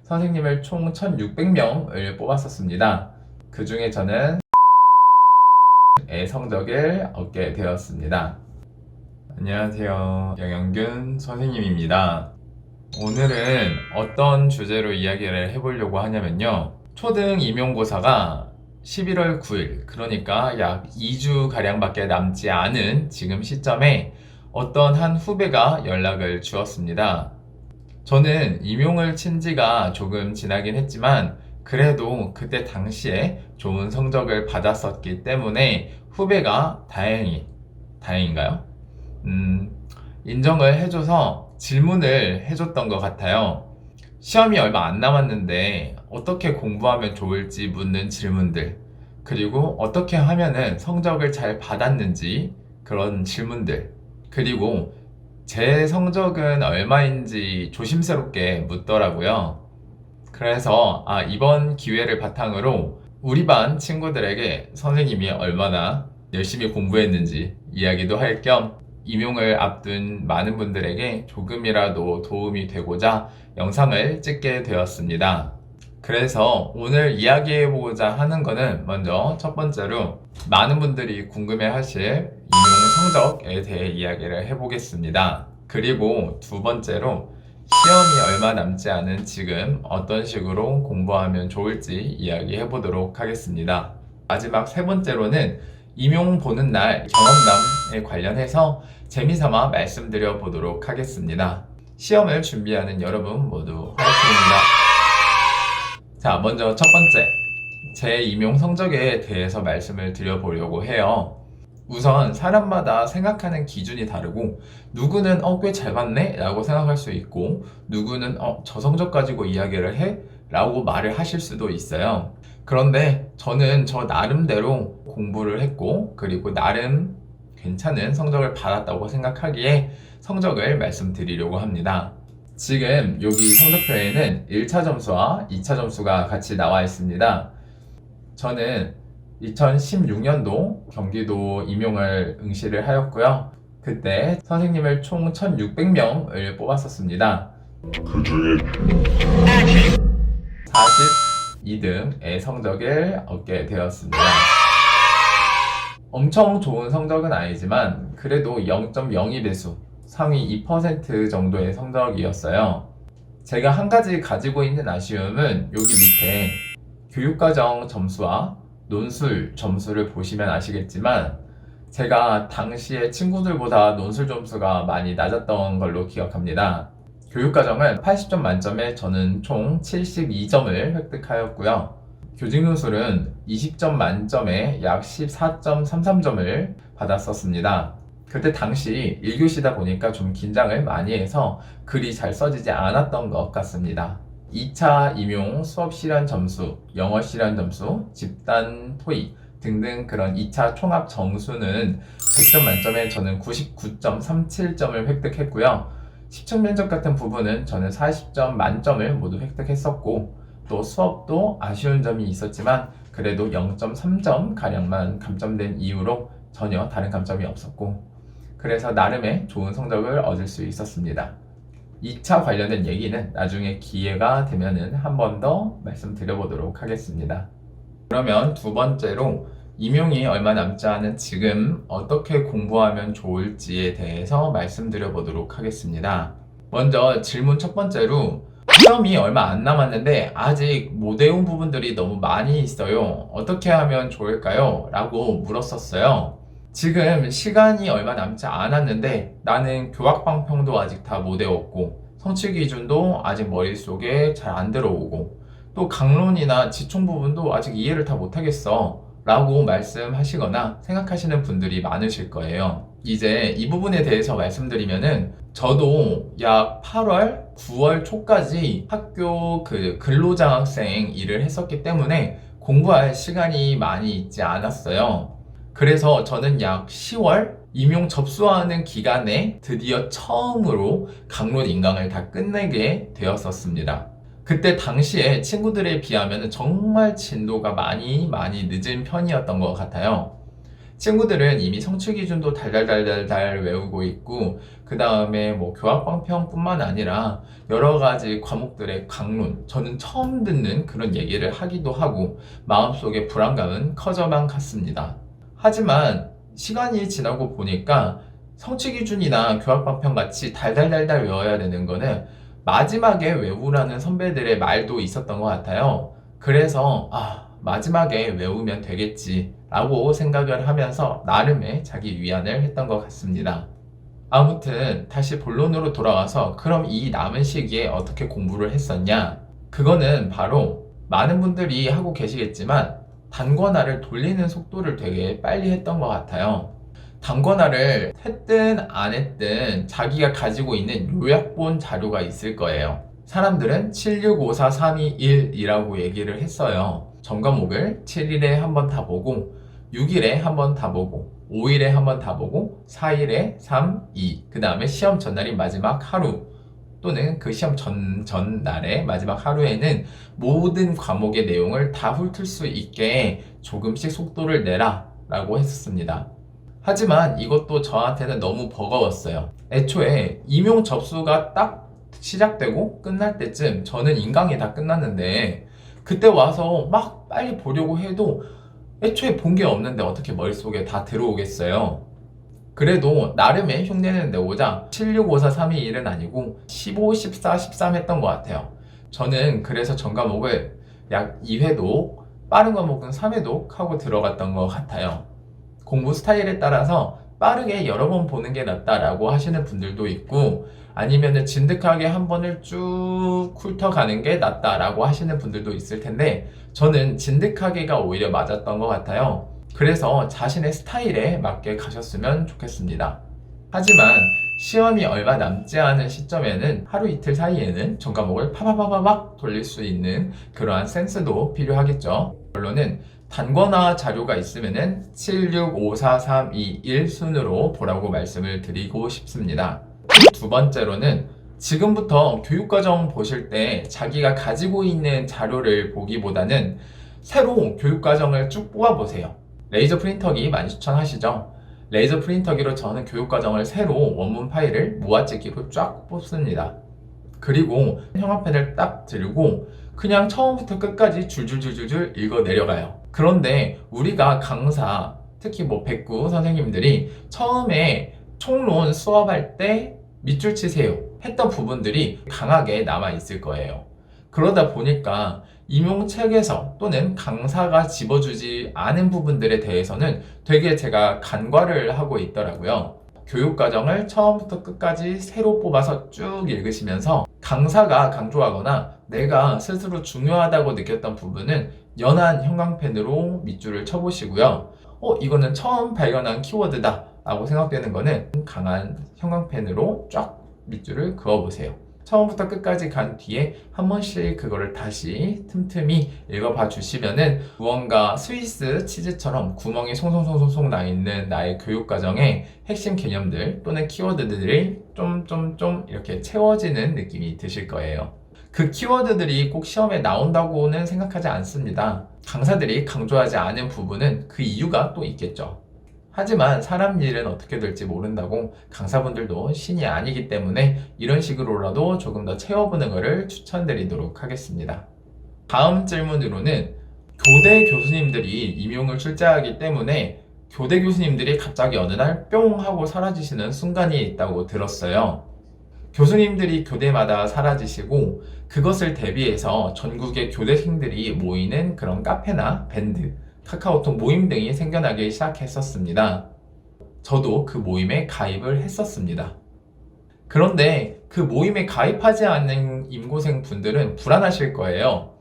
선생님을 총 1600명을 뽑았었습니다. 그 중에 저는 성적을 얻게 되었습니다. 안녕하세요. 영영균 선생님입니다. 오늘은 어떤 주제로 이야기를 해보려고 하냐면요. 초등 임용고사가 11월 9일, 그러니까 약 2주가량 밖에 남지 않은 지금 시점에 어떤 한 후배가 연락을 주었습니다. 저는 임용을 친 지가 조금 지나긴 했지만 그래도 그때 당시에 좋은 성적을 받았었기 때문에 후배가 다행인가요? 인정을 해줘서 질문을 해줬던 것 같아요. 시험이 얼마 안 남았는데 어떻게 공부하면 좋을지 묻는 질문들, 그리고 어떻게 하면은 성적을 잘 받았는지 그런 질문들, 그리고 제 성적은 얼마인지 조심스럽게 묻더라고요. 그래서 이번 기회를 바탕으로 우리 반 친구들에게 선생님이 얼마나 열심히 공부했는지 이야기도 할 겸 임용을 앞둔 많은 분들에게 조금이라도 도움이 되고자 영상을 찍게 되었습니다. 그래서 오늘 이야기해보고자 하는 거는 먼저 첫 번째로 많은 분들이 궁금해하실 임용 성적에 대해 이야기를 해보겠습니다. 그리고 두 번째로 시험이 얼마 남지 않은 지금 어떤 식으로 공부하면 좋을지 이야기해보도록 하겠습니다. 마지막 세 번째로는 임용 보는 날 경험담에 관련해서 재미삼아 말씀드려 보도록 하겠습니다. 시험을 준비하는 여러분 모두 화이팅입니다. 자, 먼저 첫 번째, 제 임용 성적에 대해서 말씀을 드려보려고 해요. 우선 사람마다 생각하는 기준이 다르고 누구는 꽤 잘 봤네? 라고 생각할 수 있고 누구는 저 성적 가지고 이야기를 해? 라고 말을 하실 수도 있어요. 그런데 저는 저 나름대로 공부를 했고 그리고 나름 괜찮은 성적을 받았다고 생각하기에 성적을 말씀드리려고 합니다. 지금 여기 성적표에는 1차 점수와 2차 점수가 같이 나와 있습니다. 저는 2016년도 경기도 임용을 응시를 하였고요. 그때 선생님을 총 1600명을 뽑았었습니다. 그 중에 42등의 성적을 얻게 되었습니다. 엄청 좋은 성적은 아니지만 그래도 0.02배수, 상위 2% 정도의 성적이었어요. 제가 한 가지 가지고 있는 아쉬움은 여기 밑에 교육과정 점수와 논술 점수를 보시면 아시겠지만 제가 당시에 친구들보다 논술 점수가 많이 낮았던 걸로 기억합니다. 교육과정은 80점 만점에 저는 총 72점을 획득하였고요. 교직논술은 20점 만점에 약 14.33점을 받았었습니다. 그때 당시 1교시다 보니까 좀 긴장을 많이 해서 글이 잘 써지지 않았던 것 같습니다. 2차 임용 수업 실현 점수, 영어 실현 점수, 집단 토익 등등 그런 2차 총합 점수는 100점 만점에 저는 99.37점을 획득했고요. 시청 면접 같은 부분은 저는 40점 만점을 모두 획득했었고 또 수업도 아쉬운 점이 있었지만 그래도 0.3점 가량만 감점된 이후로 전혀 다른 감점이 없었고 그래서 나름의 좋은 성적을 얻을 수 있었습니다. 2차 관련된 얘기는 나중에 기회가 되면은 한 번 더 말씀드려보도록 하겠습니다. 그러면 두 번째로 임용이 얼마 남지 않은 지금 어떻게 공부하면 좋을지에 대해서 말씀드려보도록 하겠습니다. 먼저 질문 첫 번째로 시험이 얼마 안 남았는데 아직 못 외운 부분들이 너무 많이 있어요. 어떻게 하면 좋을까요? 라고 물었었어요. 지금 시간이 얼마 남지 않았는데 나는 교학방평도 아직 다 못 외웠고 성취기준도 아직 머릿속에 잘 안 들어오고 또 강론이나 지총 부분도 아직 이해를 다 못하겠어 라고 말씀하시거나 생각하시는 분들이 많으실 거예요. 이제 이 부분에 대해서 말씀드리면은 저도 약 8월, 9월 초까지 학교 근로장학생 일을 했었기 때문에 공부할 시간이 많이 있지 않았어요. 그래서 저는 약 10월 임용 접수하는 기간에 드디어 처음으로 강론 인강을 다 끝내게 되었었습니다. 그때 당시에 친구들에 비하면 정말 진도가 많이 늦은 편이었던 것 같아요. 친구들은 이미 성취 기준도 달달달달달 외우고 있고, 그 다음에 뭐 교합방평뿐만 아니라 여러 가지 과목들의 강론, 저는 처음 듣는 그런 얘기를 하기도 하고 마음속에 불안감은 커져만 갔습니다. 하지만 시간이 지나고 보니까 성취 기준이나 교합방평 같이 달달달달 외워야 되는 거는 마지막에 외우라는 선배들의 말도 있었던 것 같아요. 그래서 마지막에 외우면 되겠지 라고 생각을 하면서 나름의 자기 위안을 했던 것 같습니다. 아무튼 다시 본론으로 돌아와서 그럼 이 남은 시기에 어떻게 공부를 했었냐? 그거는 바로 많은 분들이 하고 계시겠지만 단권화를 돌리는 속도를 되게 빨리 했던 것 같아요. 단권화를 했든 안 했든 자기가 가지고 있는 요약본 자료가 있을 거예요. 사람들은 7654321이라고 얘기를 했어요. 전 과목을 7일에 한 번 다 보고 6일에 한 번 다 보고 5일에 한 번 다 보고 4일에 3, 2, 그 다음에 시험 전날인 마지막 하루 또는 그 시험 전날의 마지막 하루에는 모든 과목의 내용을 다 훑을 수 있게 조금씩 속도를 내라 라고 했었습니다. 하지만 이것도 저한테는 너무 버거웠어요. 애초에 임용 접수가 딱 시작되고 끝날 때쯤 저는 인강이 다 끝났는데 그때 와서 막 빨리 보려고 해도 애초에 본 게 없는데 어떻게 머릿속에 다 들어오겠어요. 그래도 나름의 흉내는 내고자 7654321은 아니고 15, 14, 13 했던 것 같아요. 저는 그래서 전 과목을 약 2회독, 빠른 과목은 3회독 하고 들어갔던 것 같아요. 공부 스타일에 따라서 빠르게 여러 번 보는 게 낫다라고 하시는 분들도 있고 아니면은 진득하게 한 번을 쭉 훑어가는 게 낫다라고 하시는 분들도 있을 텐데 저는 진득하게가 오히려 맞았던 것 같아요. 그래서 자신의 스타일에 맞게 가셨으면 좋겠습니다. 하지만 시험이 얼마 남지 않은 시점에는 하루 이틀 사이에는 전 과목을 파바바바박 돌릴 수 있는 그러한 센스도 필요하겠죠. 결론은 단권화 자료가 있으면은 7, 6, 5, 4, 3, 2, 1 순으로 보라고 말씀을 드리고 싶습니다. 두 번째로는 지금부터 교육과정 보실 때 자기가 가지고 있는 자료를 보기보다는 새로 교육과정을 쭉 뽑아보세요. 레이저 프린터기 많이 추천하시죠? 레이저 프린터기로 저는 교육과정을 새로 원문 파일을 모아찍기로 쫙 뽑습니다. 그리고 형광펜을 딱 들고 그냥 처음부터 끝까지 줄줄줄줄 읽어 내려가요. 그런데 우리가 강사, 특히 뭐 백구 선생님들이 처음에 총론 수업할 때 밑줄 치세요 했던 부분들이 강하게 남아 있을 거예요. 그러다 보니까 임용책에서 또는 강사가 집어주지 않은 부분들에 대해서는 되게 제가 간과를 하고 있더라고요. 교육과정을 처음부터 끝까지 새로 뽑아서 쭉 읽으시면서 강사가 강조하거나 내가 스스로 중요하다고 느꼈던 부분은 연한 형광펜으로 밑줄을 쳐보시고요. 이거는 처음 발견한 키워드다 라고 생각되는 거는 강한 형광펜으로 쫙 밑줄을 그어보세요. 처음부터 끝까지 간 뒤에 한 번씩 그거를 다시 틈틈이 읽어봐 주시면은 무언가 스위스 치즈처럼 구멍이 송송송송송 나 있는 나의 교육과정의 핵심 개념들 또는 키워드들이 좀 이렇게 채워지는 느낌이 드실 거예요. 그 키워드들이 꼭 시험에 나온다고는 생각하지 않습니다. 강사들이 강조하지 않은 부분은 그 이유가 또 있겠죠. 하지만 사람 일은 어떻게 될지 모른다고 강사분들도 신이 아니기 때문에 이런 식으로라도 조금 더 채워보는 것을 추천드리도록 하겠습니다. 다음 질문으로는 교대 교수님들이 임용을 출제하기 때문에 교대 교수님들이 갑자기 어느 날 뿅 하고 사라지시는 순간이 있다고 들었어요. 교수님들이 교대마다 사라지시고 그것을 대비해서 전국의 교대생들이 모이는 그런 카페나 밴드, 카카오톡 모임 등이 생겨나기 시작했었습니다. 저도 그 모임에 가입을 했었습니다. 그런데 그 모임에 가입하지 않는 임고생 분들은 불안하실 거예요.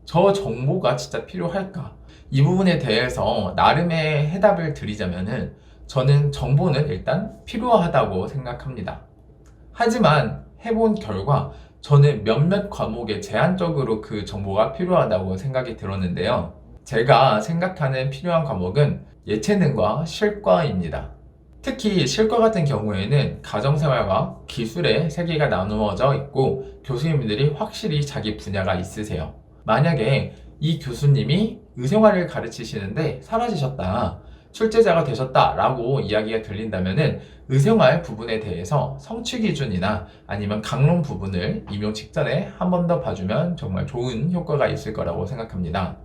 저 정보가 진짜 필요할까? 이 부분에 대해서 나름의 해답을 드리자면은 저는 정보는 일단 필요하다고 생각합니다. 하지만 해본 결과 저는 몇몇 과목에 제한적으로 그 정보가 필요하다고 생각이 들었는데요. 제가 생각하는 필요한 과목은 예체능과 실과입니다. 특히 실과 같은 경우에는 가정생활과 기술의 세계가 나누어져 있고 교수님들이 확실히 자기 분야가 있으세요. 만약에 이 교수님이 의생활을 가르치시는데 사라지셨다. 출제자가 되셨다라고 이야기가 들린다면은 의생활 부분에 대해서 성취 기준이나 아니면 강론 부분을 임용 직전에 한 번 더 봐주면 정말 좋은 효과가 있을 거라고 생각합니다.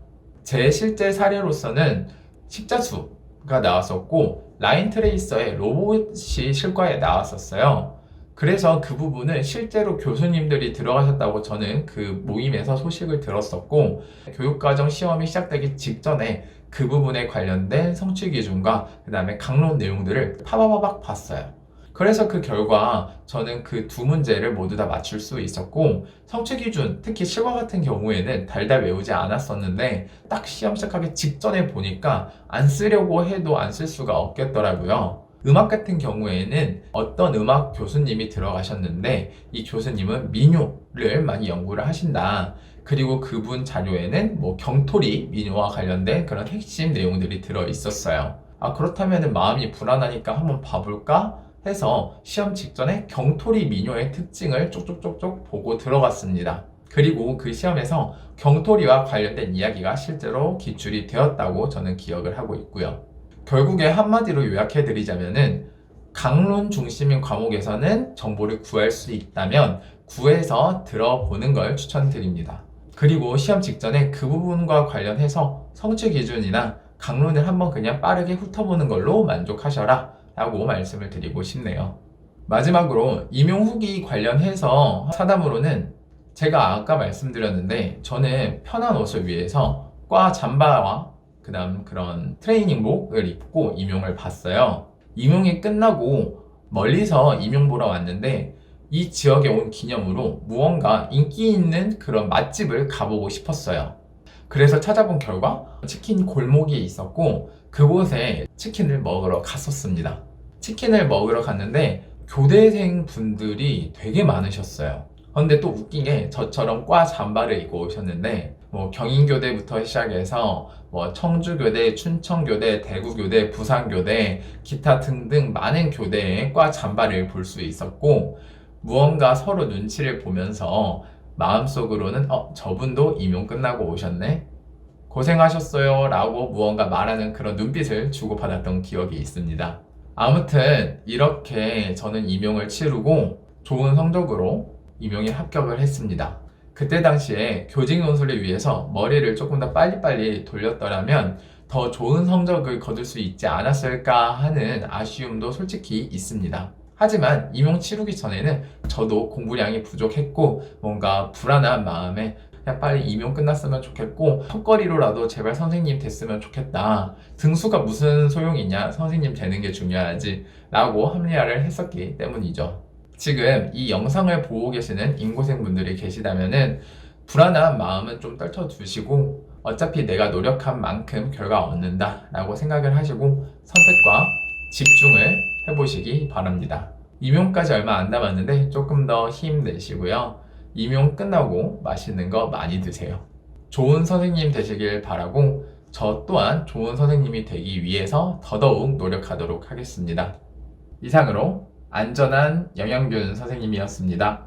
제 실제 사례로서는 십자수가 나왔었고 라인 트레이서의 로봇이 실과에 나왔었어요. 그래서 그 부분은 실제로 교수님들이 들어가셨다고 저는 그 모임에서 소식을 들었었고, 교육과정 시험이 시작되기 직전에 그 부분에 관련된 성취 기준과 그 다음에 강론 내용들을 파바바박 봤어요. 그래서 그 결과 저는 그 두 문제를 모두 다 맞출 수 있었고, 성취 기준, 특히 실과 같은 경우에는 달달 외우지 않았었는데 딱 시험 시작하기 직전에 보니까 안 쓰려고 해도 안 쓸 수가 없겠더라고요. 음악 같은 경우에는 어떤 음악 교수님이 들어가셨는데 이 교수님은 민요를 많이 연구를 하신다. 그리고 그분 자료에는 뭐 경토리 민요와 관련된 그런 핵심 내용들이 들어 있었어요. 그렇다면 마음이 불안하니까 한번 봐볼까 해서 시험 직전에 경토리 민요의 특징을 쪽쪽쪽쪽 보고 들어갔습니다. 그리고 그 시험에서 경토리와 관련된 이야기가 실제로 기출이 되었다고 저는 기억을 하고 있고요. 결국에 한마디로 요약해드리자면은 강론 중심인 과목에서는 정보를 구할 수 있다면 구해서 들어보는 걸 추천드립니다. 그리고 시험 직전에 그 부분과 관련해서 성취 기준이나 강론을 한번 그냥 빠르게 훑어보는 걸로 만족하셔라 라고 말씀을 드리고 싶네요. 마지막으로 임용 후기 관련해서 사담으로는 제가 아까 말씀드렸는데 저는 편한 옷을 위해서 과 잠바와 그 다음 그런 트레이닝복을 입고 임용을 봤어요. 임용이 끝나고 멀리서 임용 보러 왔는데 이 지역에 온 기념으로 무언가 인기 있는 그런 맛집을 가보고 싶었어요. 그래서 찾아본 결과 치킨 골목이 있었고 그곳에 치킨을 먹으러 갔었습니다. 치킨을 먹으러 갔는데 교대생 분들이 되게 많으셨어요. 근데 또 웃긴 게 저처럼 과 잠바를 입고 오셨는데 뭐 경인교대부터 시작해서 뭐 청주교대, 춘천교대, 대구교대, 부산교대, 기타 등등 많은 교대의 과 잠바를 볼 수 있었고 무언가 서로 눈치를 보면서 마음속으로는 저분도 임용 끝나고 오셨네? 고생하셨어요 라고 무언가 말하는 그런 눈빛을 주고받았던 기억이 있습니다. 아무튼 이렇게 저는 임용을 치르고 좋은 성적으로 임용에 합격을 했습니다. 그때 당시에 교직 논술을 위해서 머리를 조금 더 빨리빨리 돌렸더라면 더 좋은 성적을 거둘 수 있지 않았을까 하는 아쉬움도 솔직히 있습니다. 하지만 임용 치르기 전에는 저도 공부량이 부족했고 뭔가 불안한 마음에 그냥 빨리 임용 끝났으면 좋겠고 턱걸이로라도 제발 선생님 됐으면 좋겠다. 등수가 무슨 소용이냐, 선생님 되는 게 중요하지 라고 합리화를 했었기 때문이죠. 지금 이 영상을 보고 계시는 인고생분들이 계시다면은 불안한 마음은 좀 떨쳐두시고 어차피 내가 노력한 만큼 결과 얻는다 라고 생각을 하시고 선택과 집중을 해보시기 바랍니다. 임용까지 얼마 안 남았는데 조금 더 힘내시고요. 임용 끝나고 맛있는 거 많이 드세요. 좋은 선생님 되시길 바라고 저 또한 좋은 선생님이 되기 위해서 더더욱 노력하도록 하겠습니다. 이상으로 안전한 영양균 선생님이었습니다.